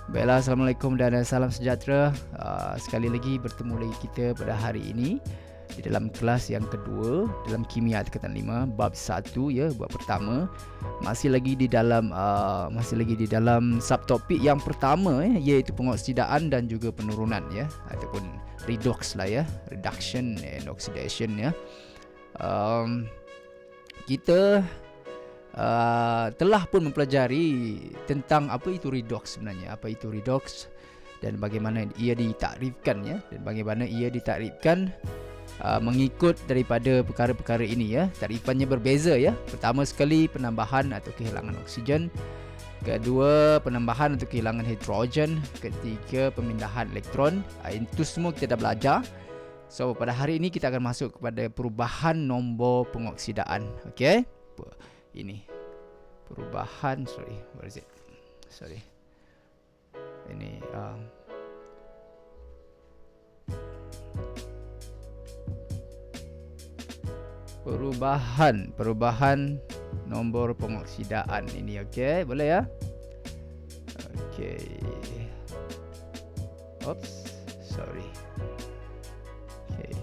Baiklah, Assalamualaikum dan salam sejahtera. Sekali lagi bertemu lagi kita pada hari ini di dalam kelas yang kedua dalam kimia tingkatan 5 bab 1 ya, bab pertama. Masih lagi di dalam subtopik yang pertama iaitu pengoksidaan dan juga penurunan ya, ataupun redox lah ya, reduction and oxidation ya. Kita telah pun mempelajari tentang apa itu redox sebenarnya, apa itu redox dan bagaimana ia ditakrifkan ya, dan bagaimana ia ditakrifkan mengikut daripada perkara-perkara ini ya. Takrifannya berbeza ya. Pertama sekali penambahan atau kehilangan oksigen, kedua penambahan atau kehilangan hidrogen, ketiga pemindahan elektron. Itu semua kita dah belajar. So pada hari ini kita akan masuk kepada perubahan nombor pengoksidaan. Okey. Ini perubahan, ini perubahan nombor pengoksidaan ini. Okey, boleh ya? Okey. Sorry. Okey.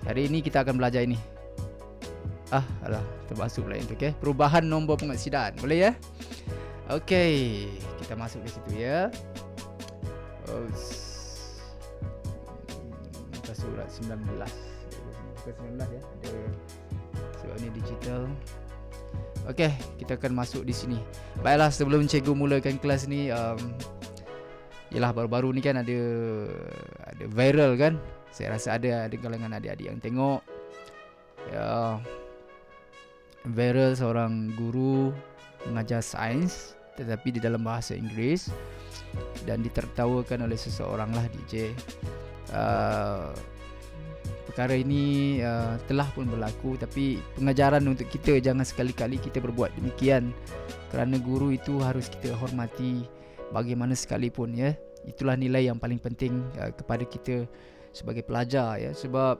Hari ini kita akan belajar ini. Termasuk pula itu. Okey, perubahan nombor pengoksidaan. Boleh ya? Okey, kita masuk ke situ ya. Muka surat 19. Muka 19 ya. Ada sebab ni digital. Okey, kita akan masuk di sini. Baiklah, sebelum cikgu mulakan kelas ni, yalah baru-baru ni kan ada viral kan. Saya rasa ada kalangan adik-adik yang tengok. Ya, viral seorang guru mengajar sains tetapi di dalam bahasa Inggeris dan ditertawakan oleh seseorang lah DJ. Perkara ini telah pun berlaku, tapi pengajaran untuk kita jangan sekali-kali kita berbuat demikian, kerana guru itu harus kita hormati bagaimana sekalipun ya. Itulah nilai yang paling penting kepada kita sebagai pelajar ya, sebab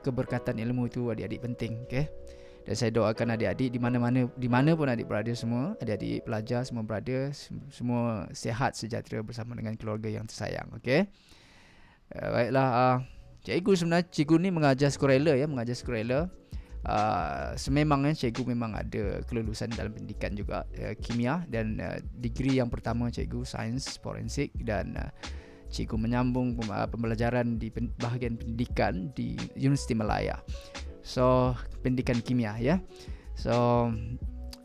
keberkatan ilmu itu adik-adik penting. Okay? Dan saya doakan adik-adik di mana pun adik berada semua, adik-adik pelajar semua berada, semua sihat sejahtera bersama dengan keluarga yang tersayang. Okey. Baiklah, cikgu ni mengajar sukarela ya, sememangnya cikgu memang ada kelulusan dalam pendidikan juga, kimia, dan degree yang pertama cikgu sains forensik, dan cikgu menyambung pembelajaran di bahagian pendidikan di Universiti Malaya. So, pendidikan kimia ya. So,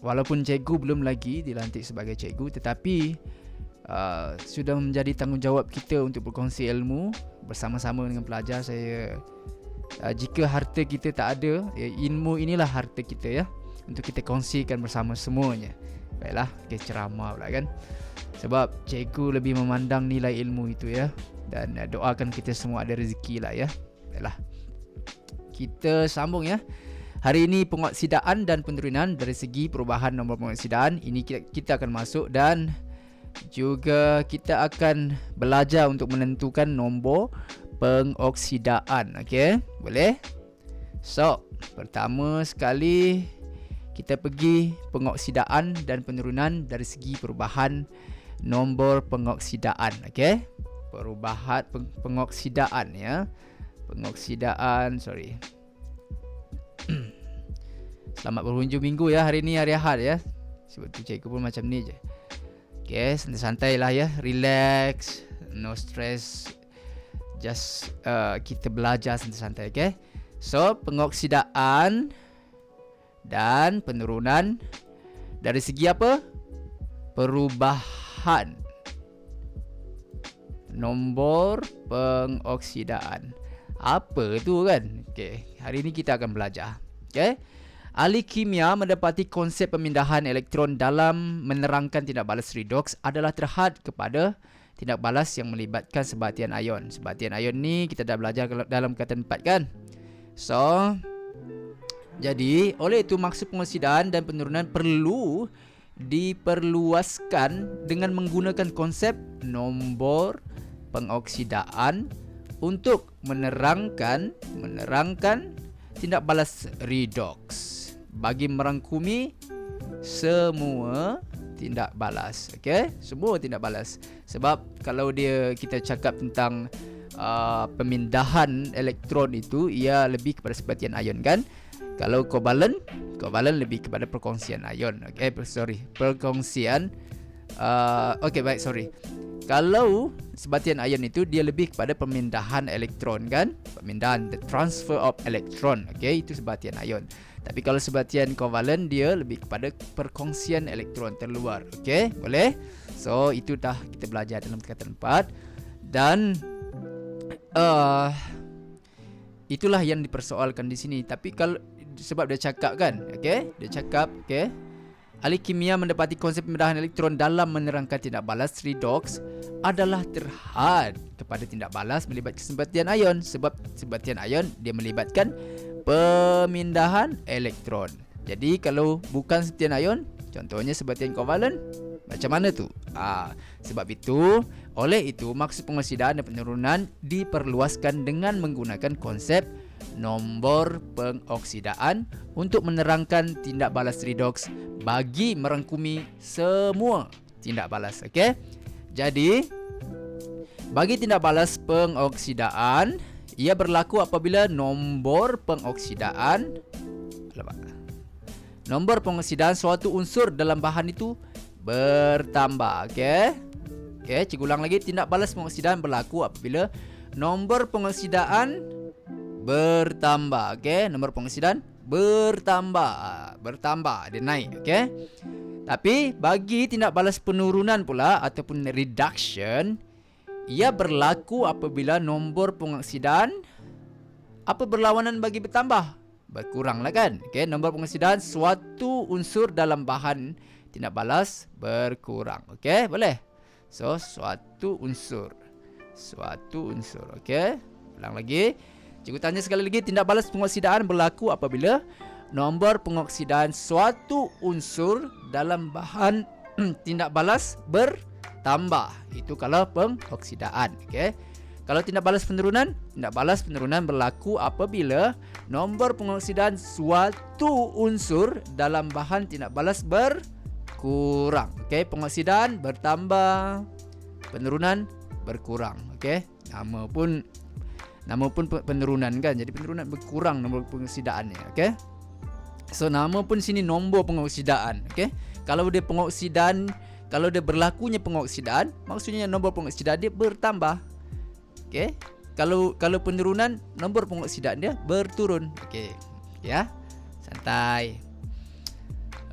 walaupun cikgu belum lagi dilantik sebagai cikgu, tetapi sudah menjadi tanggungjawab kita untuk berkongsi ilmu bersama-sama dengan pelajar. Jika harta kita tak ada, ilmu inilah harta kita ya, untuk kita kongsikan bersama semuanya. Baiklah, ceramah pula kan. Sebab cikgu lebih memandang nilai ilmu itu ya. Dan doakan kita semua ada rezeki lah ya. Baiklah, kita sambung ya. Hari ini pengoksidaan dan penurunan dari segi perubahan nombor pengoksidaan. Ini kita akan masuk, dan juga kita akan belajar untuk menentukan nombor pengoksidaan. Okey, boleh? So, pertama sekali kita pergi pengoksidaan dan penurunan dari segi perubahan nombor pengoksidaan. Okey, perubahan pengoksidaan ya. Selamat berhujung minggu ya. Hari ni hari Ahad ya. Sebab tu cikgu pun macam ni je. Okay, santai-santai lah ya. Relax, no stress. Just kita belajar santai-santai. Okay. So, pengoksidaan dan penurunan dari segi apa? Perubahan nombor pengoksidaan. Apa tu kan? Okey, hari ini kita akan belajar. Okey. Ahli kimia mendapati konsep pemindahan elektron dalam menerangkan tindak balas redox adalah terhad kepada tindak balas yang melibatkan sebatian ion. Sebatian ion ni kita dah belajar dalam kata 4 kan? So, jadi oleh itu maksud pengoksidaan dan penurunan perlu diperluaskan dengan menggunakan konsep nombor pengoksidaan untuk menerangkan tindak balas redox bagi merangkumi semua tindak balas. Okey, semua tindak balas. Sebab kalau kita cakap tentang pemindahan elektron itu, ia lebih kepada sebatian ion kan. Kalau kovalent lebih kepada perkongsian ion. Perkongsian. Baik, sorry. Kalau sebatian ion itu dia lebih kepada pemindahan elektron kan, the transfer of electron. Okey, itu sebatian ion. Tapi kalau sebatian kovalent dia lebih kepada perkongsian elektron terluar. Okey, boleh? So itu dah kita belajar dalam tingkatan 4 dan itulah yang dipersoalkan di sini. Tapi kalau sebab dia cakap kan, okey, dia cakap okey, ahli kimia mendapati konsep pemindahan elektron dalam menerangkan tindak balas redox adalah terhad kepada tindak balas melibatkan sebatian ion. Sebab sebatian ion dia melibatkan pemindahan elektron. Jadi kalau bukan sebatian ion, contohnya sebatian kovalent, macam mana tu? Sebab itu, oleh itu maksud pengoksidaan dan penurunan diperluaskan dengan menggunakan konsep nombor pengoksidaan untuk menerangkan tindak balas redox bagi merangkumi semua tindak balas. Okey. Jadi bagi tindak balas pengoksidaan, ia berlaku apabila nombor pengoksidaan suatu unsur dalam bahan itu bertambah. Okey, cikgu ulang lagi. Tindak balas pengoksidaan berlaku apabila nombor pengoksidaan bertambah. Okey, nombor pengoksidaan bertambah, dia naik. Okey. Tapi bagi tindak balas penurunan pula ataupun reduction, ia berlaku apabila nombor pengoksidaan berlawanan bagi bertambah, berkuranglah kan. Okey, nombor pengoksidaan suatu unsur dalam bahan tindak balas berkurang. Okey, boleh? So suatu unsur. Okey, ulang lagi. Cikgu tanya sekali lagi, tindak balas pengoksidaan berlaku apabila nombor pengoksidaan suatu unsur dalam bahan tindak balas bertambah. Itu kalau pengoksidaan. Okey. Kalau tindak balas penurunan berlaku apabila nombor pengoksidaan suatu unsur dalam bahan tindak balas berkurang. Okey, pengoksidaan bertambah, penurunan berkurang. Okey. Nama pun penurunan kan. Jadi penurunan berkurang nombor pengoksidaannya. Okey. So nama pun sini nombor pengoksidaan. Okey. Kalau dia berlakunya pengoksidaan, maksudnya nombor pengoksidaan dia bertambah. Okey. Kalau penurunan, nombor pengoksidaan dia berturun. Okey. Ya. Santai.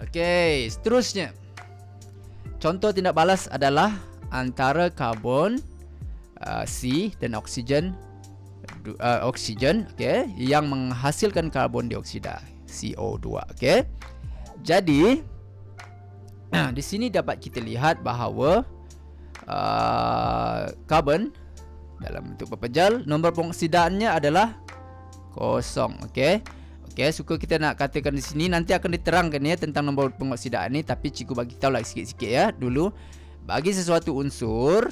Okey, seterusnya. Contoh tindak balas adalah antara karbon C dan oksigen okey, yang menghasilkan karbon dioksida CO2. Okey. Jadi di sini dapat kita lihat bahawa karbon dalam bentuk pepejal, nombor pengoksidaannya adalah kosong. Okey. Okey, suka kita nak katakan di sini, nanti akan diterangkan ya tentang nombor pengoksidaan ni, tapi cikgu bagi tahu lagi sikit-sikit ya. Dulu bagi sesuatu unsur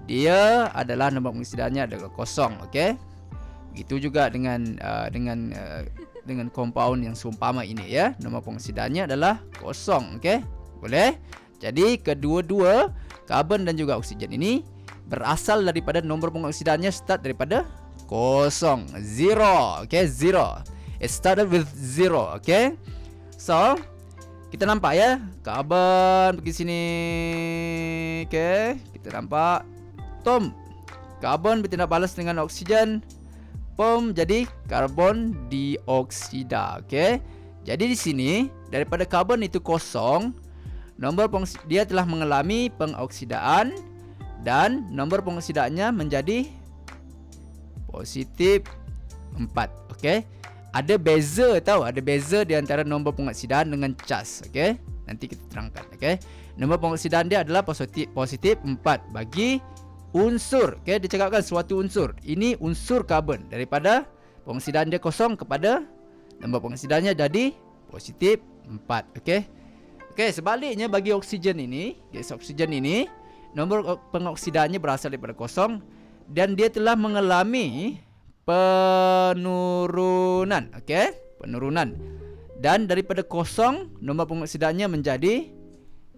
dia adalah nombor pengoksidaannya adalah kosong. Okey. Begitu juga dengan kompaun yang seumpama ini ya, nombor pengoksidaannya adalah kosong. Okey. Boleh? Jadi kedua-dua karbon dan juga oksigen ini berasal daripada nombor pengoksidaannya start daripada kosong, zero. Okey, zero. It started with zero. Okey. So kita nampak ya, karbon pergi sini. Okey, kita nampak karbon bertindak balas dengan oksigen, jadi karbon dioksida. Okey. Jadi di sini daripada karbon itu kosong, dia telah mengalami pengoksidaan dan nombor pengoksidaannya menjadi positif 4. Okey. Ada beza di antara nombor pengoksidaan dengan cas. Okey. Nanti kita terangkan. Okey. Nombor pengoksidaan dia adalah positif 4 bagi unsur. Okey, dia cakapkan suatu unsur. Ini unsur karbon, daripada pengoksidaan dia kosong kepada nombor pengoksidaannya jadi positif 4. Okey. Okey, sebaliknya bagi oksigen ini, gas oksigen ini, nombor pengoksidaannya berasal daripada kosong dan dia telah mengalami penurunan. Okey, penurunan. Dan daripada kosong, nombor pengoksidaannya menjadi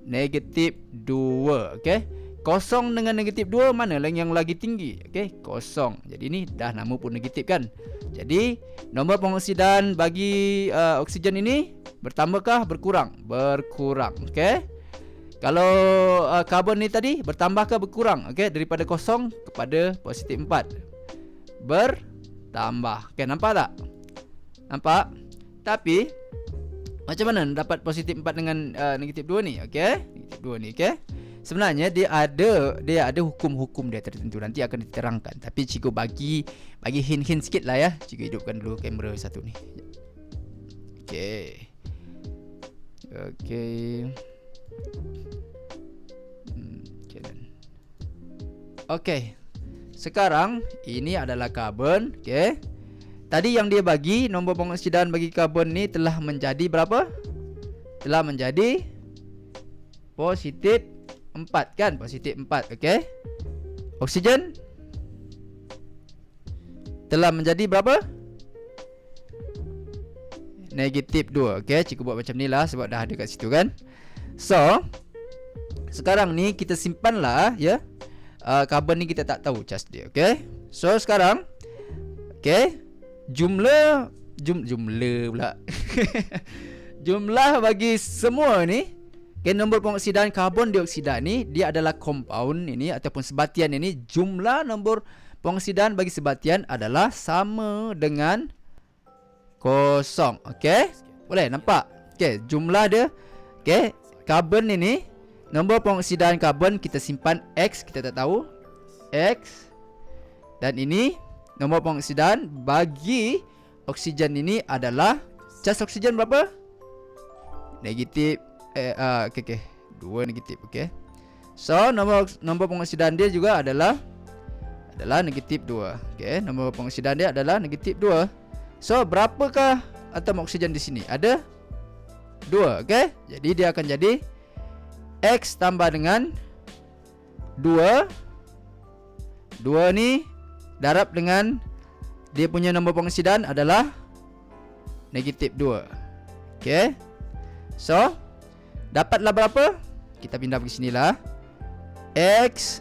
negatif 2. Okey. Kosong dengan negatif 2 mana yang lagi tinggi? Okey, kosong. Jadi ni dah nama pun negatif kan. Jadi nombor pengoksidan bagi oksigen ini bertambahkah berkurang? Berkurang. Okey. Kalau karbon ni tadi bertambahkah berkurang? Okey, daripada kosong kepada positif 4. Bertambah. Okey, nampak tak? Nampak? Tapi macam mana dapat positif 4 dengan negatif 2 ni? Okey. Negatif 2 ni, okey. Sebenarnya dia ada hukum-hukum dia tertentu, nanti akan diterangkan. Tapi cikgu bagi hint-hint sikit lah ya. Cikgu hidupkan dulu kamera satu ni. Okey. Okey. Okey. Sekarang ini adalah karbon, okey. Tadi yang dia bagi nombor pengoksidan bagi karbon ni telah menjadi berapa? Telah menjadi positif 4 kan? Positif 4, okey. Oksigen telah menjadi berapa? Negatif 2. Okey, cikgu buat macam ni lah sebab dah ada kat situ kan. So, sekarang ni kita simpanlah ya. Karbon ni kita tak tahu cas dia, okey. So, sekarang okey, jumlah pula. Jumlah bagi semua ni, okay, nombor pengoksidan karbon dioksida ni dia adalah compound ini ataupun sebatian ini. Jumlah nombor pengoksidan bagi sebatian adalah sama dengan kosong. Okey, boleh nampak? Okey, jumlah dia, okey, karbon ini, nombor pengoksidan karbon kita simpan X, kita tak tahu X. Dan ini nombor pengoksidan bagi oksigen ini adalah cas oksigen berapa? Negatif okey. 2 negatif, okey. So nombor pengoksidan dia juga adalah negatif 2. Okey, nombor pengoksidan dia adalah negatif 2. So berapakah atom oksigen di sini? Ada 2, okey. Jadi dia akan jadi X tambah dengan 2. 2 ni darab dengan dia punya nombor pengoksidan adalah negatif 2. Okey. So dapatlah berapa? Kita pindah pergi sinilah. X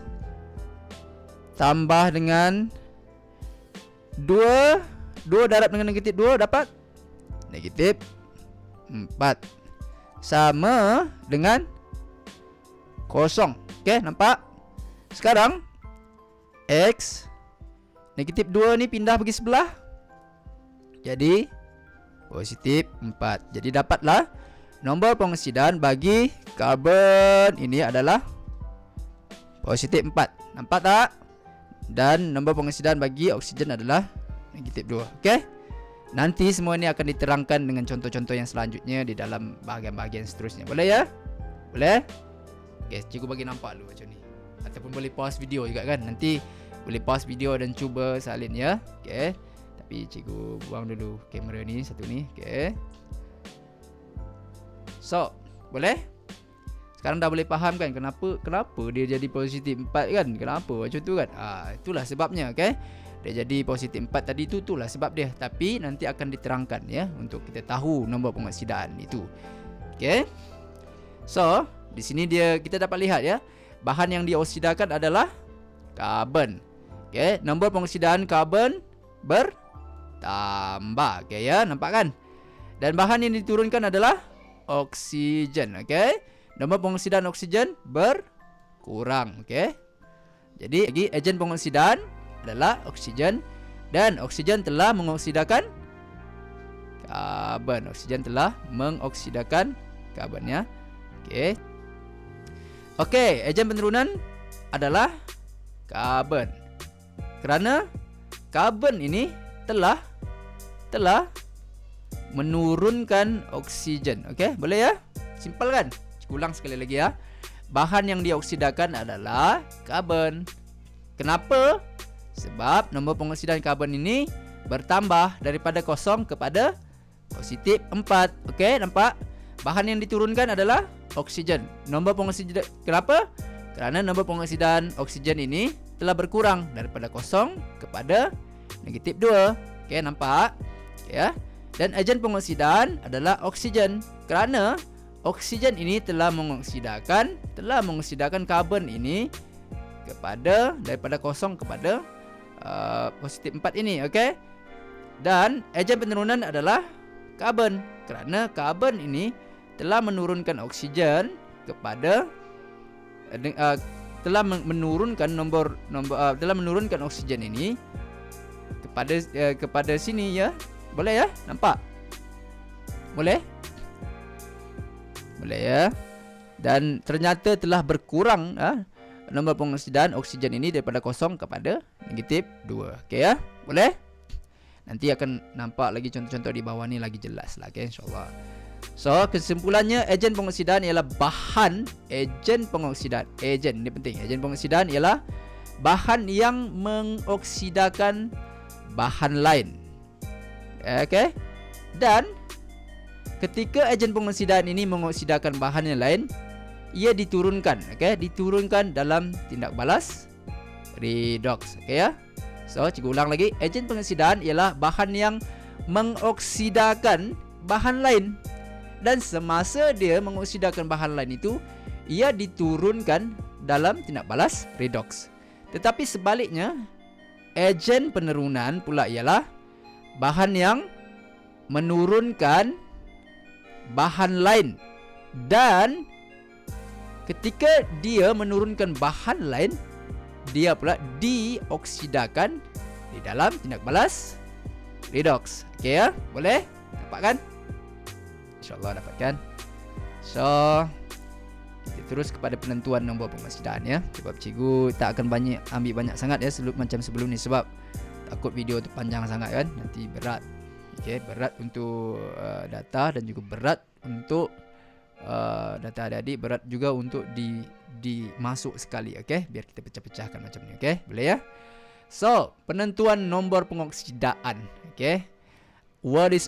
tambah dengan 2 darab dengan negatif 2 dapat negatif 4. Sama dengan kosong. Okey, nampak? Sekarang X negatif 2 ni pindah pergi sebelah. Jadi positif 4. Jadi dapatlah nombor pengoksidan bagi karbon ini adalah positif 4. Nampak tak? Dan nombor pengoksidan bagi oksigen adalah negatif 2. Okey? Nanti semua ini akan diterangkan dengan contoh-contoh yang selanjutnya di dalam bahagian-bahagian seterusnya. Boleh ya? Boleh? Okey, cikgu bagi nampak dulu macam ni. Ataupun boleh pause video juga kan? Nanti boleh pause video dan cuba salin ya. Okey. Tapi cikgu buang dulu kamera ni satu ni. Okey. So, boleh? Sekarang dah boleh faham kan kenapa dia jadi positif 4 kan? Kenapa macam tu kan? Itulah sebabnya, okey. Dia jadi positif 4 tadi tu, itulah sebab dia. Tapi nanti akan diterangkan ya untuk kita tahu nombor pengoksidan itu. Okey. So, di sini kita dapat lihat ya, bahan yang dioksidakan adalah karbon. Okey, nombor pengoksidan karbon bertambah. Okey ya, nampak kan? Dan bahan yang diturunkan adalah oksigen. Okey. Nombor pengoksidan oksigen berkurang. Okey. Jadi bagi agen pengoksidan adalah oksigen dan oksigen telah mengoksidakan karbon. Oksigen telah mengoksidakan karbon ya. Okey. Okey, agen penurunan adalah karbon. Kerana karbon ini telah menurunkan oksigen. Okey, boleh ya? Simple kan? Ulang sekali lagi ya. Bahan yang dioksidakan adalah karbon. Kenapa? Sebab nombor pengoksidan karbon ini bertambah daripada kosong kepada positif 4. Okey, nampak? Bahan yang diturunkan adalah oksigen. Nombor pengoksidan kenapa? Kerana nombor pengoksidan oksigen ini telah berkurang daripada kosong kepada negatif 2. Okey, nampak? Ya. Dan agen pengoksidan adalah oksigen. Kerana oksigen ini telah mengoksidakan karbon ini daripada kosong kepada positif 4 ini, okey. Dan ejen penurunan adalah karbon, kerana karbon ini telah menurunkan oksigen kepada telah menurunkan telah menurunkan oksigen ini kepada sini, ya. Boleh ya? Nampak? Boleh ya. Dan ternyata telah berkurang nombor pengoksidan oksigen ini daripada kosong kepada negatif 2. Okey ya? Boleh? Nanti akan nampak lagi contoh-contoh di bawah ni lagi jelas lah, okey, insya-Allah. So, kesimpulannya ejen pengoksidan ialah ejen ini penting. Ejen pengoksidan ialah bahan yang mengoksidakan bahan lain. Okey? Dan ketika ejen pengoksidan ini mengoksidakan bahan yang lain, ia diturunkan, diturunkan dalam tindak balas redox, ya. So, cikgu ulang lagi, ejen pengoksidan ialah bahan yang mengoksidakan bahan lain, dan semasa dia mengoksidakan bahan lain itu, ia diturunkan dalam tindak balas redox. Tetapi sebaliknya, ejen penurunan pula ialah bahan yang menurunkan bahan lain, dan ketika dia menurunkan bahan lain, dia pula dioksidakan di dalam tindak balas redox. Okey ya? Boleh? Dapat kan? InsyaAllah dapat kan? So, kita terus kepada penentuan nombor pengoksidan, ya. Sebab cikgu tak akan ambil banyak sangat, ya, macam sebelum ni, sebab takut video tu panjang sangat kan, nanti berat. Okey, berat untuk data, dan juga berat untuk data adik-adik, berat juga untuk dimasuk sekali, okey, biar kita pecah-pecahkan macam ni, okey, boleh ya. So, penentuan nombor pengoksidaan, okey. What is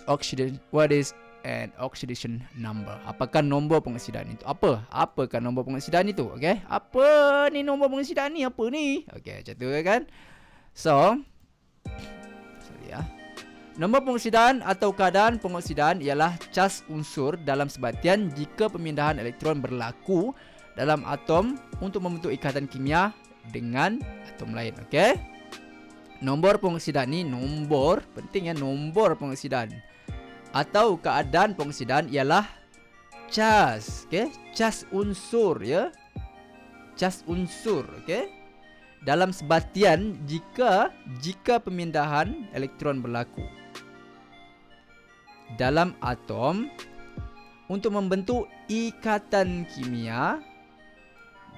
an oxidation number? Apakah nombor pengoksidaan itu? Apakah nombor pengoksidaan itu? Okey, apa ni nombor pengoksidaan ni? Apa ni? Okey, macam tu kan. So, sorry ya. Nombor pengoksidaan atau keadaan pengoksidaan ialah cas unsur dalam sebatian jika pemindahan elektron berlaku dalam atom untuk membentuk ikatan kimia dengan atom lain. Okey. Nombor pengoksidaan ni, nombor penting ya, nombor pengoksidaan atau keadaan pengoksidaan ialah cas, okey, cas unsur, ya. Cas unsur, okey, dalam sebatian jika pemindahan elektron berlaku dalam atom untuk membentuk ikatan kimia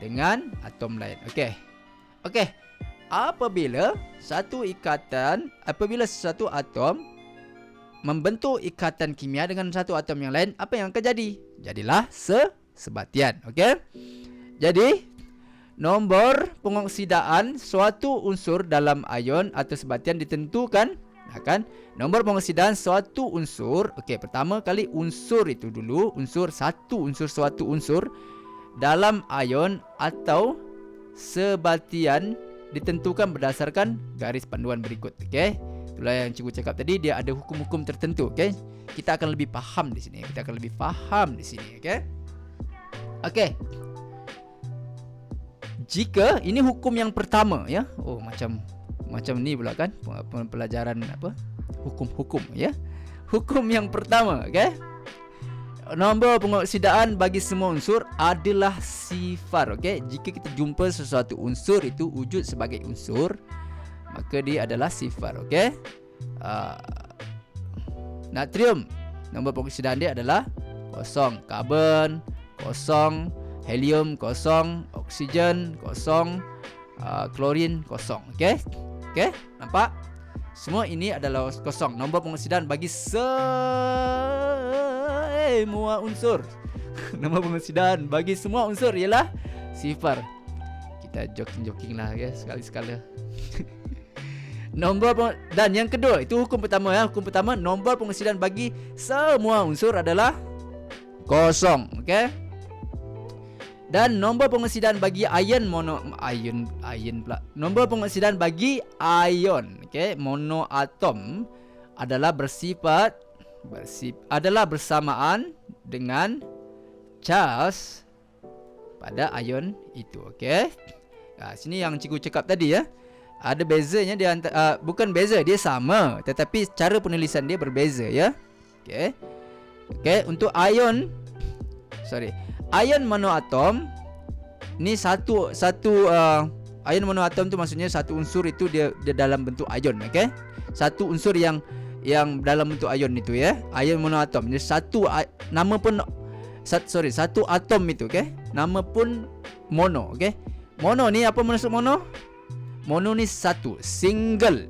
dengan atom lain. Okey. Apabila satu atom membentuk ikatan kimia dengan satu atom yang lain, apa yang akan jadi? Jadilah sebatian. Okey. Jadi, nombor pengoksidaan suatu unsur dalam ion atau sebatian ditentukan akan nombor pengoksidaan suatu unsur. Okey, pertama kali unsur itu dulu, suatu unsur dalam ion atau sebatian ditentukan berdasarkan garis panduan berikut. Okey, itulah yang cikgu cakap tadi, dia ada hukum-hukum tertentu. Okey, kita akan lebih faham di sini. Okey. Jika ini hukum yang pertama, ya. Oh, macam ni pula kan, pelajaran hukum-hukum, ya. Hukum yang pertama, okey. Nombor pengoksidaan bagi semua unsur adalah sifar, okey. Jika kita jumpa sesuatu unsur itu wujud sebagai unsur, maka dia adalah sifar, okey. Natrium, nombor pengoksidaan dia adalah kosong. Karbon kosong, helium kosong, oksigen kosong, klorin kosong, okey. Okey, nampak? Semua ini adalah kosong. Nombor pengoksidaan bagi semua unsur. Nombor pengoksidaan bagi semua unsur ialah sifar. Kita joking lah, ya, sekali-sekala. Dan yang kedua, itu hukum pertama, ya. Hukum pertama, nombor pengoksidaan bagi semua unsur adalah kosong, okey. Dan nombor pengoksidaan bagi nombor pengoksidaan bagi ion, okey, monoatom adalah bersamaan dengan charge pada ion itu. Okey. Sini yang cikgu cakap tadi ya. Ada bezanya dia bukan beza, dia sama, tetapi cara penulisan dia berbeza ya. Okey. Okey, untuk ion monoatom ni satu ion monoatom tu maksudnya satu unsur itu dia dalam bentuk ion. Okey. Satu unsur yang dalam bentuk ion itu ya. Ion monoatom. Jadi satu atom itu, okey. Nama pun mono, okey. Mono ni apa maksud mono? Mono ni satu, single.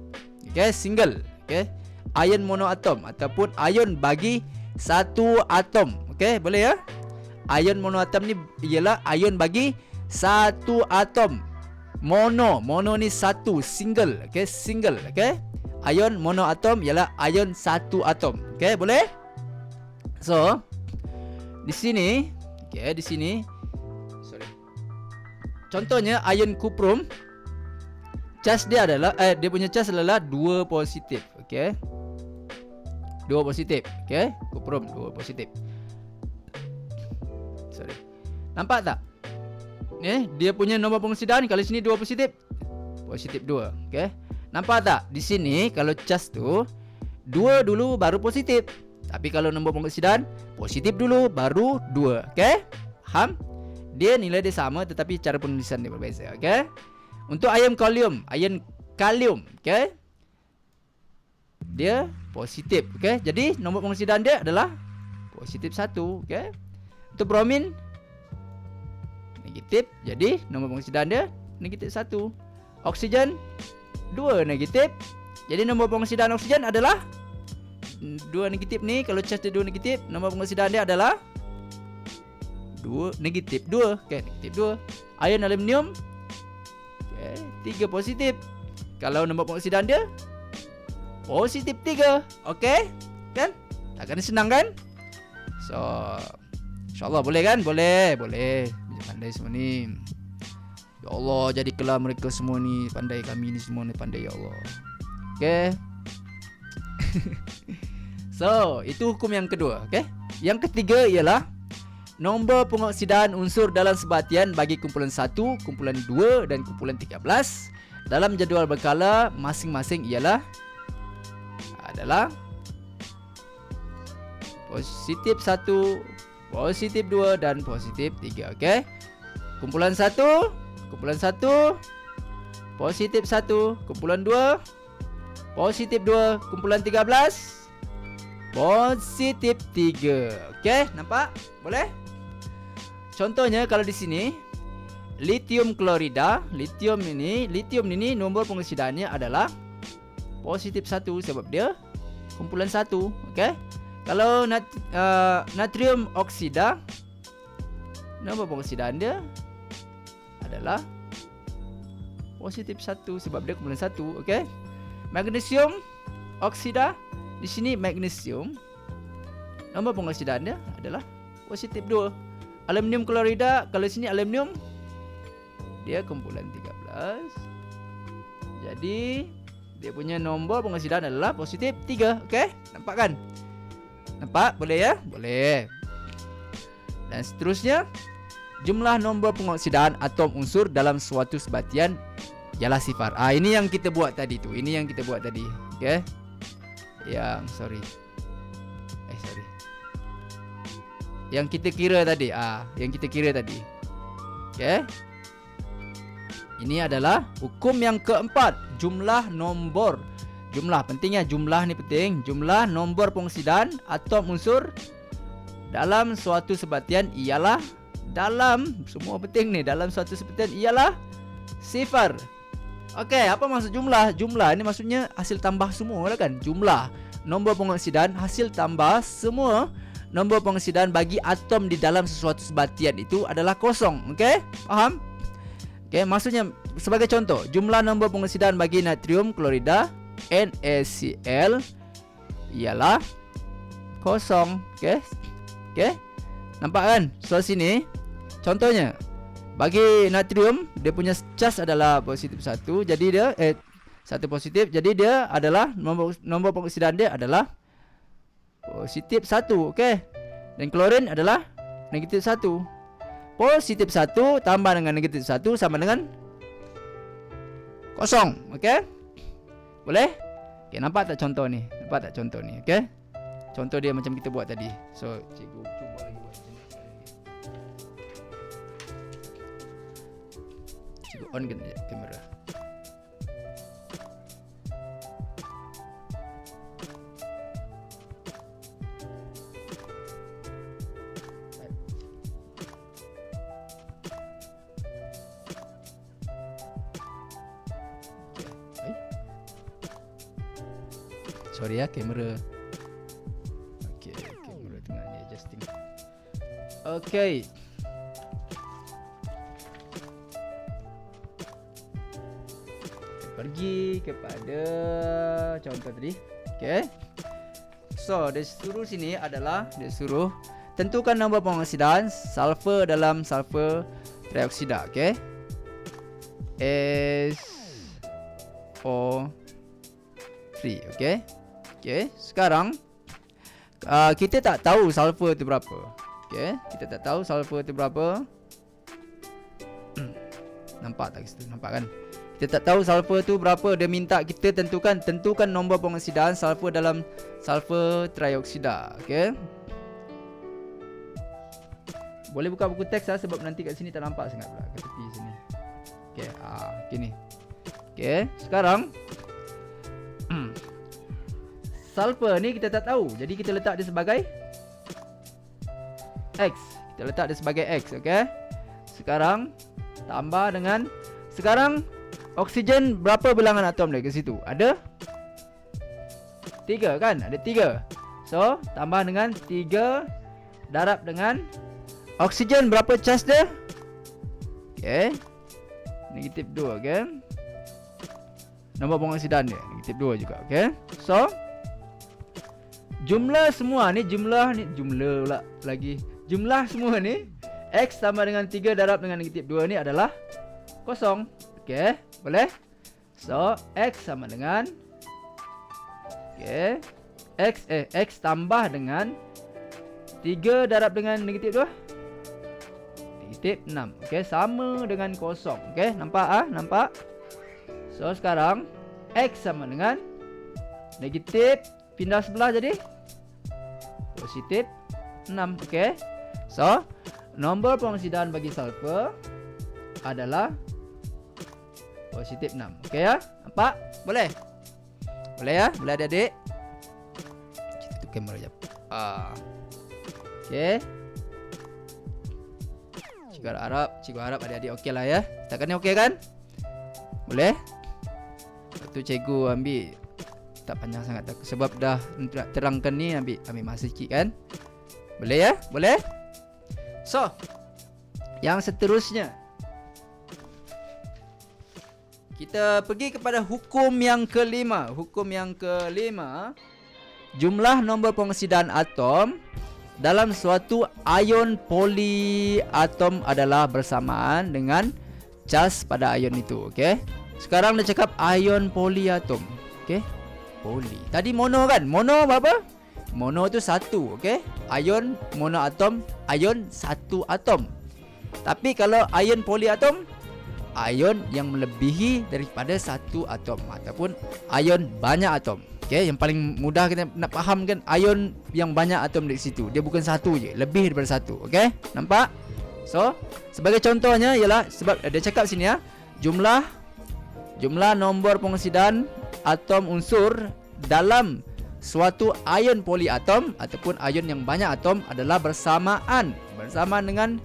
Okey, single, okey. Ion monoatom ataupun ion bagi satu atom. Okey, boleh ya? Ion monoatom ni ialah ion bagi satu atom. Mono ni satu, single, okey, single, okey. Ion monoatom ialah ion satu atom. Okey, boleh? So, di sini, contohnya ion kuprum, charge dia adalah dia punya charge adalah 2 positif, okey. 2 positif, okey. Kuprum 2 positif. Nampak tak? Dia punya nombor pengusidan kalau sini 2 positif, positif 2, okey. Nampak tak? Di sini kalau charge tu 2 dulu baru positif. Tapi kalau nombor pengoksidan positif dulu baru 2. Okey? Faham? Dia nilai dia sama tetapi cara penulisan dia berbeza. Okey? Untuk ion kalium, okey? Dia positif, okey? Jadi nombor pengoksidan dia adalah positif 1, okey? Untuk bromin negatif, jadi nombor pengoksidan dia negatif 1. Oksigen 2 negatif. Jadi nombor pengoksidan oksigen adalah 2 negatif ni. Kalau charge dia 2 negatif, nombor pengoksidan dia adalah 2 negatif 2. Okey, negatif 2. Ion aluminium, okey, 3 positif. Kalau nombor pengoksidan dia positif 3. Okey? Kan? Takkan senang kan? So, insya-Allah boleh kan? Boleh. Pandai semua ni. Ya Allah, jadikanlah mereka semua ni pandai, kami ni semua ni pandai ya Allah. Okey. So, itu hukum yang kedua, okey? Yang ketiga ialah nombor pengoksidan unsur dalam sebatian bagi kumpulan 1, kumpulan 2 dan kumpulan 13 dalam jadual berkala masing-masing adalah positif 1, positif 2 dan positif 3, okey? Kumpulan 1, positif 1, kumpulan 2 positif 2, kumpulan 13 positif 3. Okey, nampak? Boleh? Contohnya kalau di sini lithium klorida, lithium ini nombor pengoksidannya adalah positif 1 sebab dia kumpulan 1, okey? Kalau natrium oksida, nombor pengoksidan dia adalah positif 1 sebab dia kumpulan 1, okey? Magnesium oksida, di sini magnesium, nombor pengoksidan dia adalah positif 2. Aluminium klorida, kalau sini aluminium dia kumpulan 13. Jadi dia punya nombor pengoksidan adalah positif 3. Okey? Nampak kan? Nampak? Boleh ya? Boleh. Dan seterusnya, jumlah nombor pengoksidan atom unsur dalam suatu sebatian ialah sifar. Ini yang kita buat tadi tu. Okey? Sorry. Yang kita kira tadi. Okey? Ini adalah hukum yang keempat, jumlah nombor. Pentingnya jumlah ni penting. Jumlah nombor pengoksidan atom unsur dalam suatu sebatian ialah semua penting ni, dalam suatu sebatian ialah sifar. Okey, apa maksud jumlah? Jumlah ni maksudnya hasil tambah semua lah kan? Jumlah nombor pengoksidan hasil tambah semua nombor pengoksidan bagi atom di dalam sesuatu sebatian itu adalah kosong. Okey? Faham? Okey, maksudnya sebagai contoh, jumlah nombor pengoksidan bagi natrium klorida NaCl ialah kosong. Okey? Nampak kan? So sini contohnya, bagi natrium dia punya charge adalah positif 1, jadi dia 1 positif, jadi dia adalah nombor pengoksidan dia adalah positif 1, okey. Dan klorin adalah negatif 1. Positif 1 tambah dengan negatif 1 sama dengan kosong. Okey? Boleh? Okey, nampak tak contoh ni? Nampak tak contoh ni? Okey? Contoh dia macam kita buat tadi. So, cikgu cuba lagi buat macam ni. Cikgu on kan kamera. Sorry ya, kamera. Okey, kamera tengah ni adjusting. Okey. Pergi kepada contoh tadi. Okey. So, dia suruh sini adalah dia suruh tentukan nombor pengoksidan sulfur dalam sulfur trioksida. Okey. SO3. Okey. Okey, sekarang kita tak tahu sulfur tu berapa. Okey, kita tak tahu sulfur tu berapa. Nampak tak situ? Nampak kan? Kita tak tahu sulfur tu berapa. Dia minta kita tentukan nombor pengoksidaan sulfur dalam sulfur trioksida. Okey. Boleh buka buku teks lah, sebab nanti kat sini tak nampak sangat pula kat tepi sini. Okey, gini. Okey, sekarang sulfur ni kita tak tahu. Jadi kita letak dia sebagai X. Kita letak dia sebagai X, okey. Sekarang tambah dengan sekarang oksigen berapa bilangan atom dia ke situ? Ada 3 kan? Ada 3. So, tambah dengan 3 darab dengan oksigen berapa charge dia? Okey. Negatif 2, okey. Nombor pengoksidan dia negatif 2 juga, okey. So, jumlah semua ni jumlah pula lagi. Jumlah semua ni X sama dengan 3 darab dengan negatif 2 ni adalah kosong. Okey, boleh? So, X sama dengan okey, X tambah dengan 3 darab dengan negatif 2 negatif 6. Okey, sama dengan kosong. Okey, nampak nampak? So, sekarang X sama dengan negatif pindah sebelah jadi positif 6. Okey. So, nombor pengoksidaan bagi sulfur adalah positif 6. Okey ya? Nampak? Boleh? Boleh ya? Boleh adik-adik? Kita tutup kamera jap. Okey. Cikgu harap adik-adik okey lah ya. Setakat ni okey kan? Boleh? Lepas tu cikgu ambil tak panjang sangat tak, sebab dah terangkan ni ambil masa sikit kan. Boleh ya? Boleh? So, yang seterusnya kita pergi kepada hukum yang kelima. Hukum yang kelima, jumlah nombor pengoksidaan atom dalam suatu ion poliatom adalah bersamaan dengan cas pada ion itu. Okey. Sekarang dia cakap ion poliatom. Okey. Poli. Tadi mono kan? Mono berapa? Mono tu 1, okey? Ion monoatom, ion 1 atom. Tapi kalau ion poliatom, ion yang melebihi daripada 1 atom ataupun ion banyak atom. Okey, yang paling mudah kita nak faham kan, ion yang banyak atom di situ. Dia bukan 1 je, lebih daripada 1, okey? Nampak? So, sebagai contohnya ialah sebab dia cakap sini ya, jumlah nombor pengoksidaan atom unsur dalam suatu ion poliatom ataupun ion yang banyak atom adalah bersamaan dengan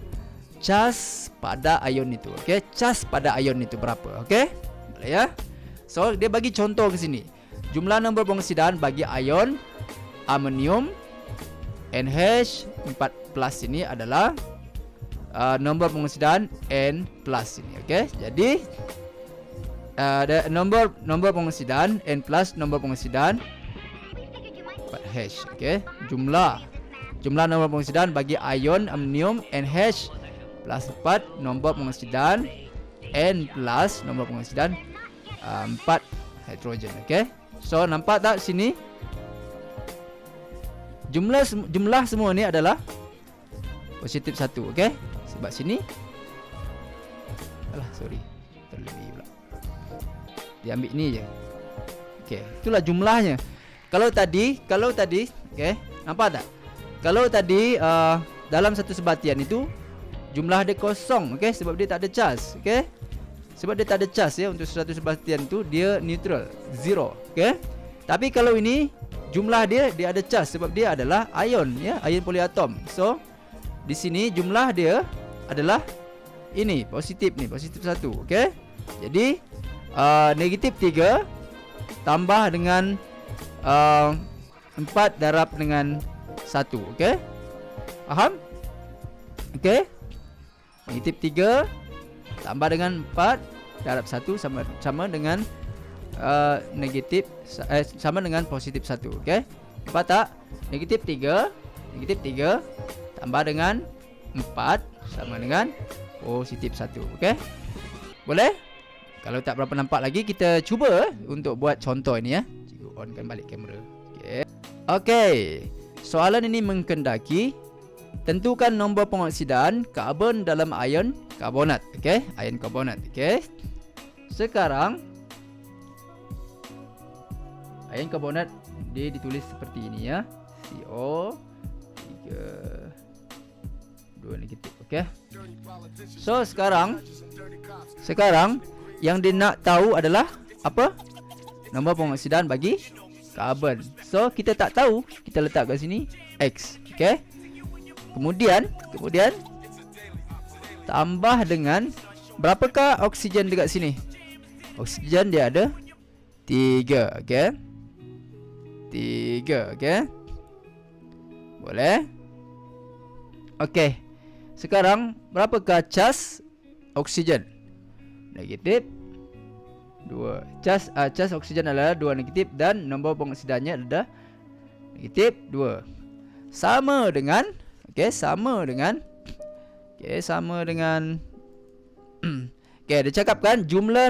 cas pada ion itu. Okey, cas pada ion itu berapa? Okey? Boleh ya? So, dia bagi contoh ke sini. Jumlah nombor pengoksidaan bagi ion amonium NH4+ ini adalah nombor pengoksidaan N+ ini. Okey? Jadi ada nombor pengoksidaan N+, nombor pengoksidaan 4H. Okey, jumlah nombor pengoksidaan bagi ion amonium NH plus 4, nombor pengoksidaan N+, nombor pengoksidaan 4 hidrogen. Okey, so nampak tak sini jumlah semua ni adalah positif 1. Okey, sebab sini sorry, terlebih pula. Dia ambil ni je. Okey, itulah jumlahnya. Kalau tadi, okey, nampak tak? Kalau tadi dalam satu sebatian itu jumlah dia kosong, okey, sebab dia tak ada charge, okey. Sebab dia tak ada charge ya, untuk satu sebatian tu dia neutral, 0, okey. Tapi kalau ini jumlah dia ada charge sebab dia adalah ion ya, ion polyatom. So di sini jumlah dia adalah ini, positif ni, positif 1, okey. Jadi negatif 3 tambah dengan 4 darab dengan 1, okey. Faham? Okey. Negatif 3 tambah dengan 4 darab 1 sama dengan negatif sama dengan positif 1, okey. Nampak tak? Negatif 3 tambah dengan 4 sama dengan positif 1, okey. Boleh? Kalau tak berapa nampak lagi, kita cuba untuk buat contoh ini ya. Cikgu onkan balik kamera. Okey. Okey. Soalan ini menghendaki tentukan nombor pengoksidan karbon dalam ion karbonat. Okey, ion karbonat. Okey. Sekarang ion karbonat dia ditulis seperti ini ya. CO 2 negatif. Okey. So sekarang yang dia nak tahu adalah apa? Nombor pengoksidan bagi karbon. So kita tak tahu, kita letak kat sini X. Okey. Kemudian tambah dengan berapakah oksigen dekat sini? Oksigen dia ada 3, okey. 3, okey. Boleh? Okey. Sekarang berapakah cas oksigen? Negatif 2. Cas oksigen adalah 2 negatif dan nombor pengoksidannya adalah negatif 2. Sama dengan dia cakapkan jumlah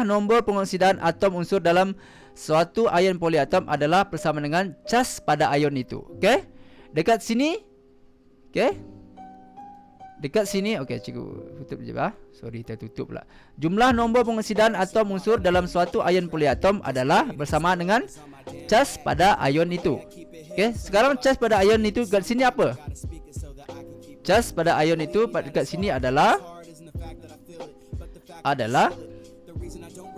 nombor pengoksidan atom unsur dalam suatu ion polyatom adalah bersama dengan cas pada ion itu. Okey. Dekat sini okey, cikgu tutup je bah. Sorry, tertutup pula. Jumlah nombor pengoksidan atom unsur dalam suatu ion polyatom adalah bersama dengan cas pada ion itu. Okey, sekarang cas pada ion itu kat sini apa? Cas pada ion itu dekat sini adalah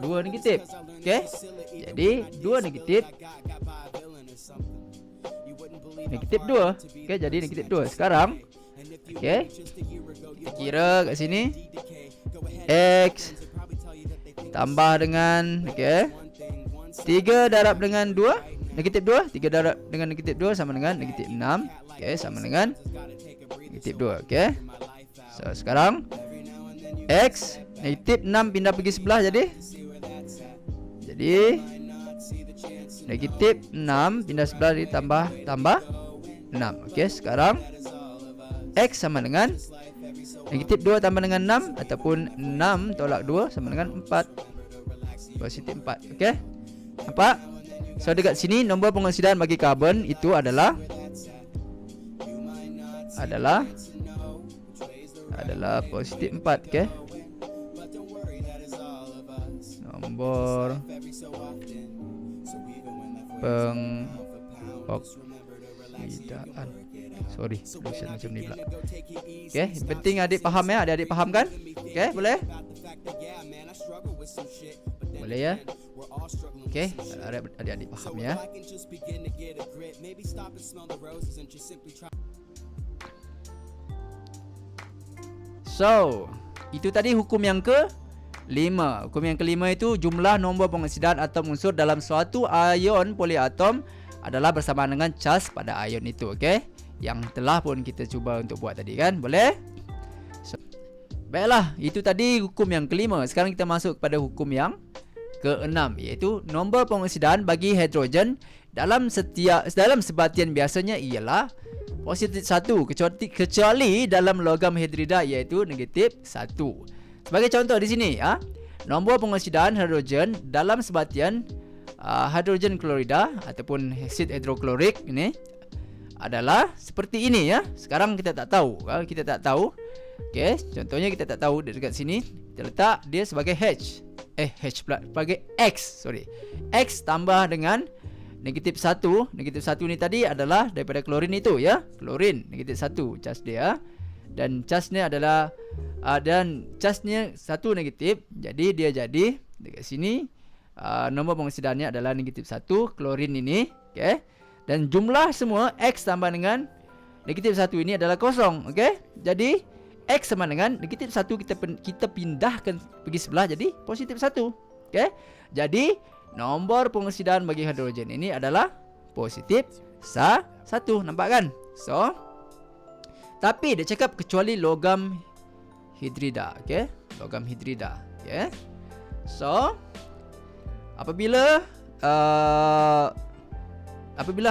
2 negatif. Okey. Jadi 2 negatif 2. Okey, jadi negatif 2. Sekarang okey, kita kira kat sini X tambah dengan okey 3 darab dengan 2 negatif 2. 3 darab dengan negatif 2 sama dengan negatif 6. Okey, sama dengan negatif 2. Okey. So sekarang X negatif 6 pindah pergi sebelah jadi negatif 6 pindah sebelah jadi tambah 6. Okey, sekarang X sama dengan negatif 2 tambah dengan 6 ataupun 6 tolak 2 sama dengan 4. Positif 4. Okey. Nampak? So dekat sini nombor pengoksidan bagi karbon itu adalah positif 4. Okey. Nombor pengoksidan. Sorry, tulisan macam ni pula. Okey, penting adik faham ya. Adik-adik faham kan? Okey, boleh? Boleh ya? Okey, adik-adik faham ya. So, itu tadi hukum yang ke-5. Hukum yang ke-5 itu jumlah nombor pengoksidan atom unsur dalam suatu ion poliatom adalah bersamaan dengan cas pada ion itu. Okey, yang telah pun kita cuba untuk buat tadi kan. Boleh? So, baiklah, itu tadi hukum yang ke-5. Sekarang kita masuk kepada hukum yang ke-6, iaitu nombor pengoksidan bagi hidrogen dalam sebatian biasanya ialah positif 1 kecuali dalam logam hidrida iaitu negatif 1. Sebagai contoh di sini nombor pengoksidan hidrogen dalam sebatian hidrogen klorida ataupun asid hidroklorik ini adalah seperti ini ya. Sekarang kita tak tahu. Kalau kita tak tahu, okey, contohnya kita tak tahu dekat sini, kita letak dia sebagai H. H pula sebagai X, sorry. X tambah dengan negatif 1. Negatif 1 ni tadi adalah daripada klorin itu ya. Klorin negatif 1 charge dia. Dan charge-nya adalah dan charge-nya 1 negatif. Jadi dia jadi dekat sini nombor pengoksidannya adalah negatif 1 klorin ini, okey. Dan jumlah semua X tambah dengan negatif 1 ini adalah kosong, okey. Jadi X sama dengan negatif 1 kita pindahkan pergi sebelah jadi positif 1, okey. Jadi nombor pengoksidan bagi hidrogen ini adalah positif 1, nampak kan? So tapi dia cakap kecuali logam hidrida, okey. Logam hidrida, okey. So apabila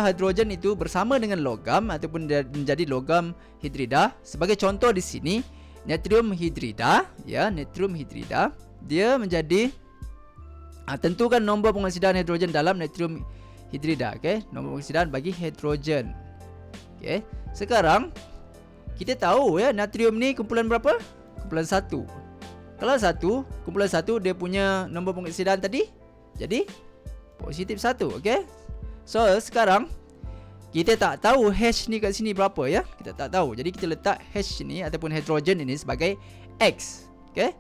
hidrogen itu bersama dengan logam ataupun dia menjadi logam hidrida, sebagai contoh di sini natrium hidrida ya, natrium hidrida, dia menjadi tentukan nombor pengoksidan hidrogen dalam natrium hidrida, okey, nombor pengoksidan bagi hidrogen. Okey, sekarang kita tahu ya natrium ni kumpulan berapa? Kumpulan 1. Kalau 1, kumpulan 1 dia punya nombor pengoksidan tadi jadi positif 1, okey. So sekarang kita tak tahu H ni kat sini berapa ya. Kita tak tahu. Jadi kita letak H ni ataupun hidrogen ini sebagai X. Okey.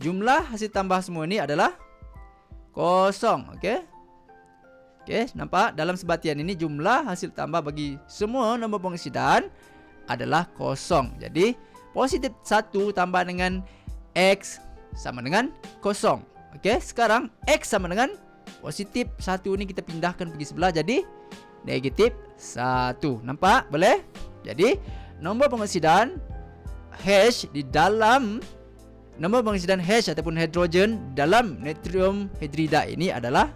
Jumlah hasil tambah semua ni adalah kosong, okey. Okey, nampak dalam sebatian ini jumlah hasil tambah bagi semua nombor pengoksidan adalah kosong. Jadi positif 1 tambah dengan X sama dengan kosong. Okey, sekarang X sama dengan positif 1 ni kita pindahkan pergi sebelah jadi negatif 1. Nampak? Boleh? Jadi nombor pengoksidan H di dalam nombor pengoksidan H ataupun hidrogen dalam natrium hidrida ini adalah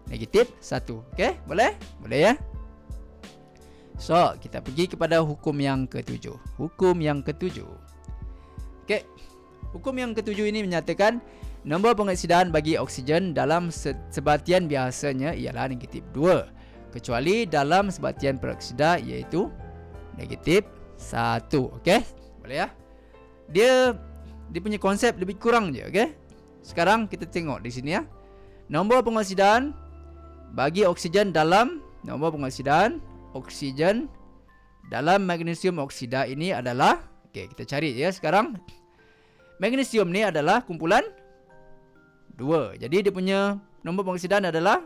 negatif 1. Okey? Boleh? Boleh ya? So, kita pergi kepada hukum yang ke-7. Hukum yang ke-7. Okey. Hukum yang ke-7 ini menyatakan nombor pengoksidan bagi oksigen dalam sebatian biasanya ialah negatif 2 kecuali dalam sebatian peroksida iaitu negatif 1. Okey? Boleh ya? Dia punya konsep lebih kurang je, okey? Sekarang kita tengok di sini ya. Nombor pengoksidan bagi oksigen dalam nombor pengoksidan oksigen dalam magnesium oksida ini adalah, okey, kita cari ya sekarang. Magnesium ni adalah kumpulan 2. Jadi dia punya nombor pengoksidan adalah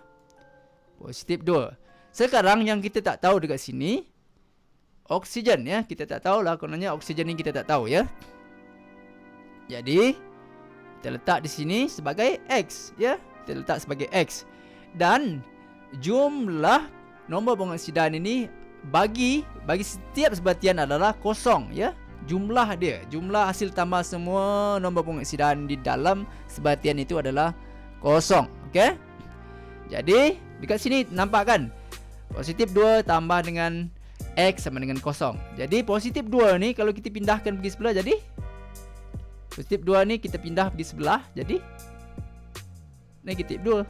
positif 2. Sekarang yang kita tak tahu dekat sini oksigen ya, kita tak tahulah kononnya oksigen ni kita tak tahu ya. Jadi kita letak di sini sebagai X ya. Kita letak sebagai X. Dan jumlah nombor pengoksidan ini bagi setiap sebatian adalah kosong ya. Jumlah dia, jumlah hasil tambah semua nombor pengoksidan di dalam sebatian itu adalah kosong. Okey. Jadi dekat sini nampak kan? Positif 2 tambah dengan X sama dengan kosong. Jadi positif 2 ni kalau kita pindahkan pergi sebelah jadi positif 2 ni kita pindah pergi sebelah jadi negatif 2.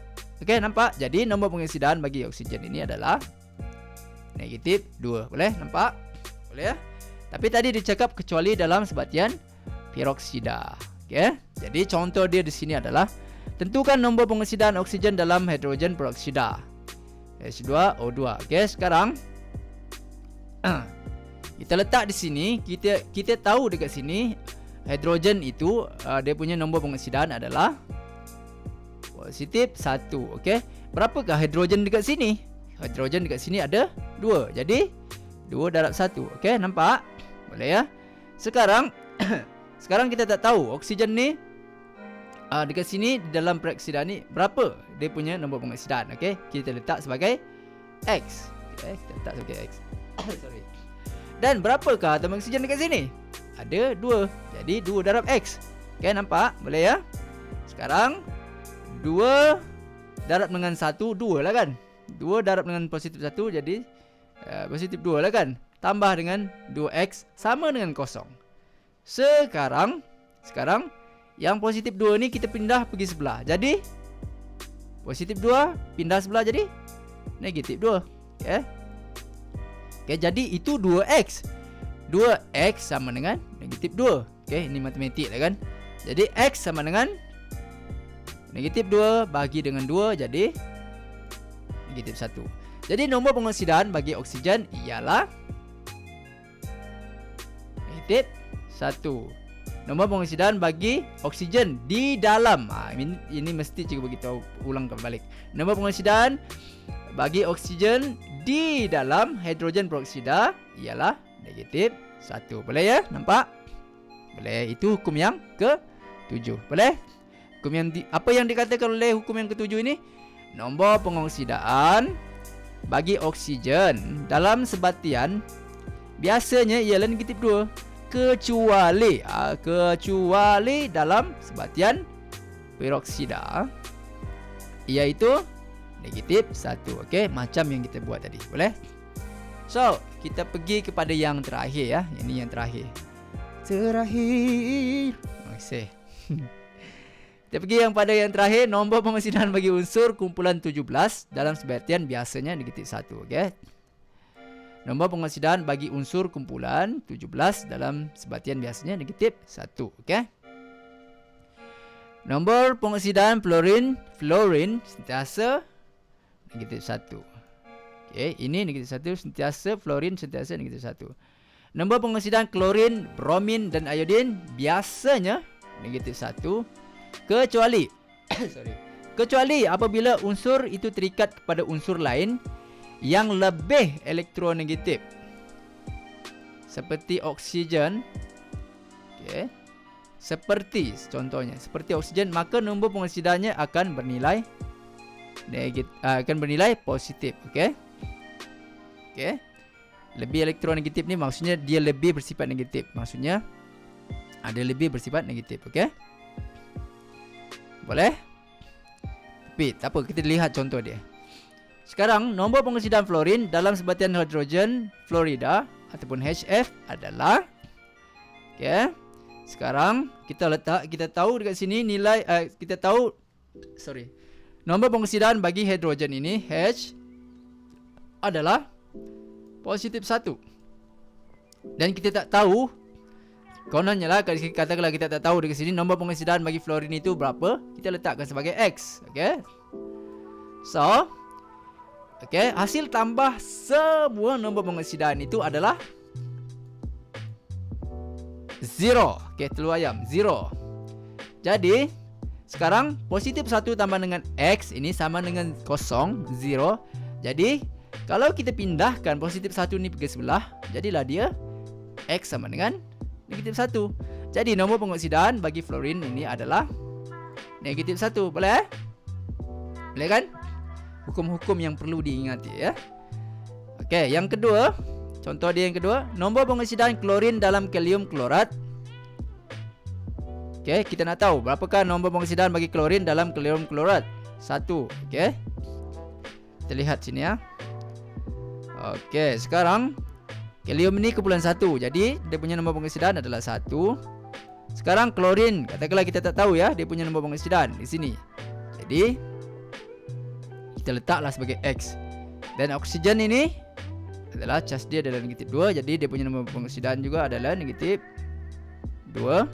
Okey, nampak? Jadi nombor pengoksidan bagi oksigen ini adalah negatif 2. Boleh nampak? Boleh ya? Tapi tadi dicakap kecuali dalam sebatian peroksida. Okey. Jadi contoh dia di sini adalah tentukan nombor pengoksidan oksigen dalam hidrogen peroksida. H2O2. Okey, sekarang kita letak di sini, kita tahu dekat sini hidrogen itu dia punya nombor pengoksidan adalah positif 1. Okey. Berapakah hidrogen dekat sini? Hidrogen dekat sini ada 2. Jadi 2 darab 1. Okey, nampak? Boleh ya? Sekarang sekarang kita tak tahu oksigen ni dekat sini di dalam peroksida ni berapa dia punya nombor pengoksidan. Okey, kita letak sebagai X. Okey, kita letak sebagai X. Sorry. Dan berapakah atom oksigen dekat sini? Ada 2. Jadi 2 darab X. Okey, nampak? Boleh ya? Sekarang 2 darab dengan 1 2 lah kan? 2 darab dengan positif 1 jadi positif 2 lah kan? Tambah dengan 2X sama dengan kosong. Sekarang yang positif 2 ni kita pindah pergi sebelah. Jadi positif 2 pindah sebelah jadi negatif 2. Okay. Okey, jadi itu 2x. 2x sama dengan negatif 2. Okey, ini matematik lah kan. Jadi x sama dengan negatif 2 bagi dengan 2, jadi negatif 1. Jadi nombor pengoksidan bagi oksigen ialah negatif 1. Nombor pengoksidan bagi oksigen di dalam, ini mesti cikgu beritahu ulang balik. Nombor pengoksidan bagi oksigen di dalam hidrogen peroksida ialah negatif 1. Boleh ya? Nampak? Boleh. Itu hukum yang ke-7. Boleh? Hukum yang apa yang dikatakan oleh hukum yang ke-7 ini? Nombor pengoksidaan bagi oksigen dalam sebatian biasanya ialah negatif 2, kecuali dalam sebatian peroksida iaitu negatif 1. Okey, macam yang kita buat tadi. Boleh? So, kita pergi kepada yang terakhir ya. Ini yang terakhir. Okey. Kita pergi pada yang terakhir, nombor pengoksidan bagi unsur kumpulan 17 dalam sebatian biasanya negatif 1. Okey. Nombor pengoksidan bagi unsur kumpulan 17 dalam sebatian biasanya negatif 1. Okey. Nombor pengoksidan fluorine sentiasa negatif 1. Okey, ini negatif 1 sentiasa, fluorine sentiasa negatif 1. Nombor pengoksidan klorin, bromin dan iodin biasanya negatif 1 kecuali apabila unsur itu terikat kepada unsur lain yang lebih elektronegatif seperti oksigen. Okey. Contohnya seperti oksigen, maka nombor pengoksidannya akan bernilai positif. Okey. Lebih elektronegatif ni maksudnya dia lebih bersifat negatif. Maksudnya ada lebih bersifat negatif. Okey. Boleh? Tapi tak apa, kita lihat contoh dia. Sekarang nombor pengoksidan fluorin dalam sebatian hidrogen fluorida ataupun HF adalah, okey. Sekarang kita tahu dekat sini nilai nombor pengoksidan bagi hidrogen ini H adalah positif 1. Dan kita tak tahu, kononnya lah, katakanlah kita tak tahu dekat sini nombor pengoksidan bagi fluorin itu berapa, kita letakkan sebagai X. Okey. So, okey, hasil tambah semua nombor pengoksidan itu adalah 0. Okey, telur ayam 0. Jadi, sekarang positif 1 tambah dengan X ini sama dengan 0, 0. Jadi, kalau kita pindahkan positif 1 ni pergi sebelah, jadilah dia X sama dengan negatif 1. Jadi, nombor pengoksidan bagi fluorin ini adalah negatif 1. Boleh? Boleh kan? Hukum-hukum yang perlu diingati ya. Okey, yang kedua, contoh dia yang kedua, nombor pengoksidan klorin dalam kalium klorat. Okey, kita nak tahu berapakah nombor pengoksidan bagi klorin dalam kalium klorat? 1. Okey. Kita lihat sini ya. Okey, sekarang kalium ini kumpulan 1. Jadi, dia punya nombor pengoksidan adalah 1. Sekarang klorin, katakanlah kita tak tahu ya, dia punya nombor pengoksidan di sini. Jadi, kita letaklah sebagai X. Dan oksigen ini adalah charge dia adalah negatif 2. Jadi dia punya nombor pengoksidan juga adalah negatif 2.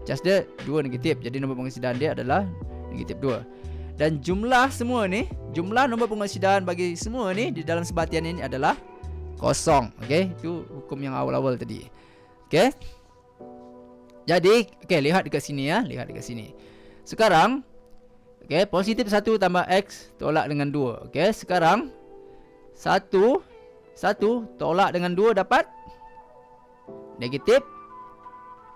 Charge dia 2 negatif. Jadi nombor pengoksidan dia adalah negatif 2. Dan jumlah semua ni, jumlah nombor pengoksidan bagi semua ni di dalam sebatian ini adalah 0. Okey, itu hukum yang awal-awal tadi. Okey. Jadi, okey, lihat dekat sini ya, lihat dekat sini. Sekarang okey, positif 1 tambah X tolak dengan 2. Okey, sekarang 1 tolak dengan 2 dapat negatif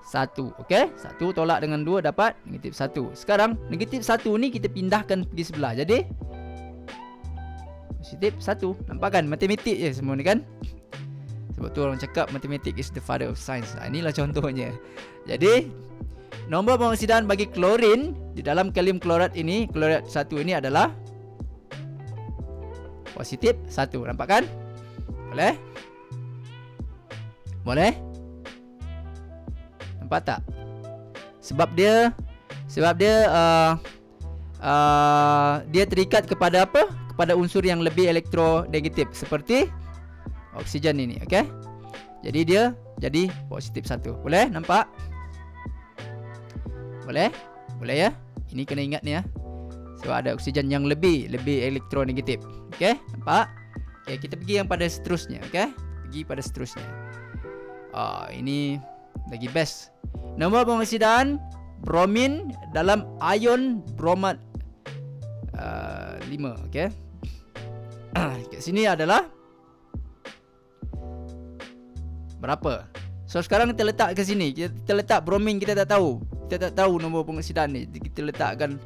1. Okey, 1 tolak dengan 2 dapat negatif 1. Sekarang negatif 1 ni kita pindahkan pergi sebelah. Jadi positif 1. Nampak kan? Matematik je semua ni kan? Sebab tu orang cakap matematik is the father of science. Inilah contohnya. Jadi nombor pengoksidan bagi klorin di dalam kalium klorat ini, klorat 1 ini adalah positif 1. Nampak kan? Boleh? Boleh? Nampak tak? Sebab dia dia terikat kepada apa? Kepada unsur yang lebih elektronegatif seperti oksigen ini, okey. Jadi dia jadi positif 1. Boleh nampak? Boleh? Boleh ya? Ini kena ingat ni ya. Sebab ada oksigen yang lebih elektronegatif. Okey, nampak? Okey, kita pergi yang pada seterusnya, okey? Pergi pada seterusnya. Ini lagi best. Nombor pengoksidan bromin dalam ion bromat 5, okey. Kat sini adalah berapa? So sekarang kita letak ke sini. Kita letak bromin, kita tak tahu. Kita tak tahu nombor pengoksidan ni. Kita letakkan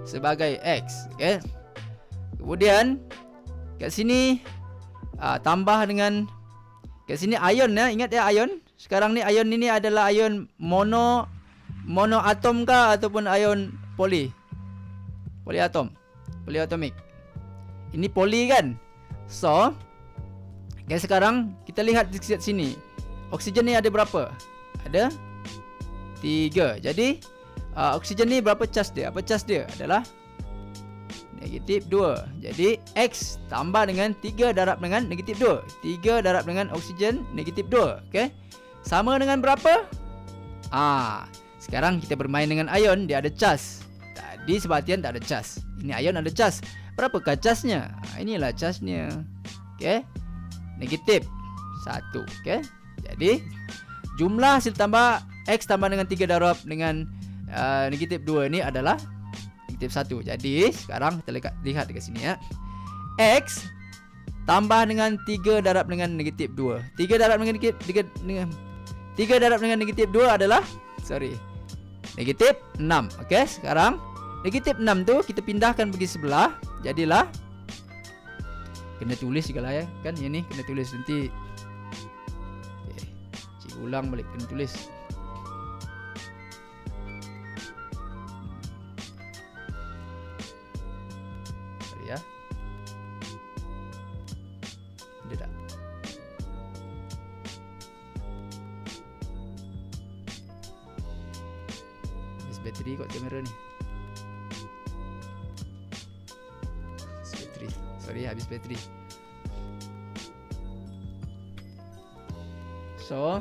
sebagai X, okey. Kemudian kat sini tambah dengan kat sini ion ya. Ingat ya ion? Sekarang ni ion ini adalah ion monoatom kah ataupun ion poliatomik. Ini poli kan? So, okay, sekarang kita lihat di sini. Oksigen ni ada berapa? Ada 3. Jadi oksigen ni berapa charge dia? Apa charge dia? Adalah negatif 2. Jadi X tambah dengan 3 darab dengan negatif 2. 3 darab dengan oksigen negatif 2. Okay? Sama dengan berapa? Sekarang kita bermain dengan ion. Dia ada charge. Tadi sebatian tak ada charge. Ini ion ada charge. Berapakah charge-nya? Inilah charge-nya. Okay? Negatif 1. Okay? Jadi jumlah hasil tambah X tambah dengan 3 darab dengan negatif 2 ni adalah negatif 1. Jadi sekarang kita lihat dekat sini ya. X tambah dengan 3 darab dengan negatif 2. 3 darab dengan negatif 2 adalah negatif 6. Okey, sekarang negatif 6 tu kita pindahkan pergi sebelah. Jadilah kena tulis segala ya. Kan yang ni kena tulis nanti. Okay, cikgu ulang balik kena tulis. Sorry ya. Ada tak? Habis bateri kot kamera ni. Habis bateri. So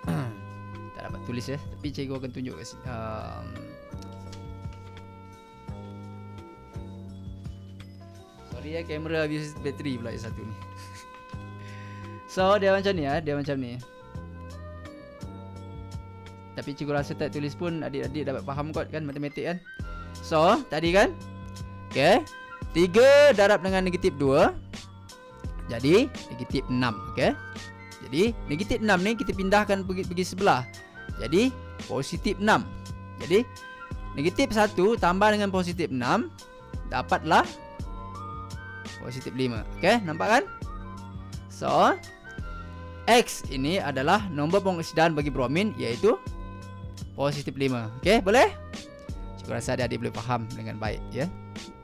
tak dapat tulis ya, tapi cikgu akan tunjuk kat sini. Sorry ya, kamera habis bateri pula yang satu ni. So dia macam ni ya, dia macam ni. Tapi cikgu rasa tak tulis pun adik-adik dapat faham kot kan matematik kan. So tadi kan, okay, 3 darab dengan negatif 2 jadi negatif 6. Okay? Jadi negatif 6 ni kita pindahkan pergi sebelah. Jadi positif 6. Jadi negatif 1 tambah dengan positif 6 dapatlah positif 5. Okay? Nampak kan? So X ini adalah nombor pengoksidan bagi bromin, iaitu positif 5. Okay? Boleh? Cikgu rasa adik-adik boleh faham dengan baik ya.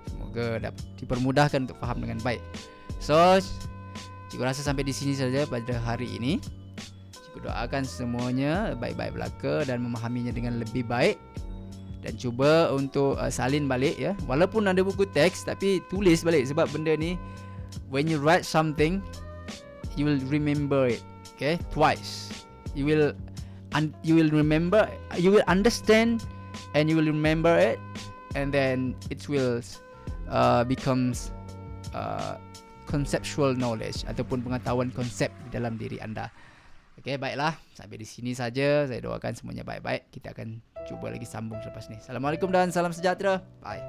Semoga dapat dipermudahkan untuk faham dengan baik. So, cikgu rasa sampai di sini saja pada hari ini. Cikgu doakan semuanya baik-baik belaka dan memahaminya dengan lebih baik. Dan cuba untuk salin balik ya. Walaupun ada buku teks, tapi tulis balik sebab benda ni when you write something, you will remember it. Okay, twice. You will remember, you will understand, and you will remember it, and then it will becomes conceptual knowledge ataupun pengetahuan konsep di dalam diri anda. Okey, baiklah, sampai di sini saja. Saya doakan semuanya baik-baik. Kita akan cuba lagi sambung selepas ni. Assalamualaikum dan salam sejahtera. Bye.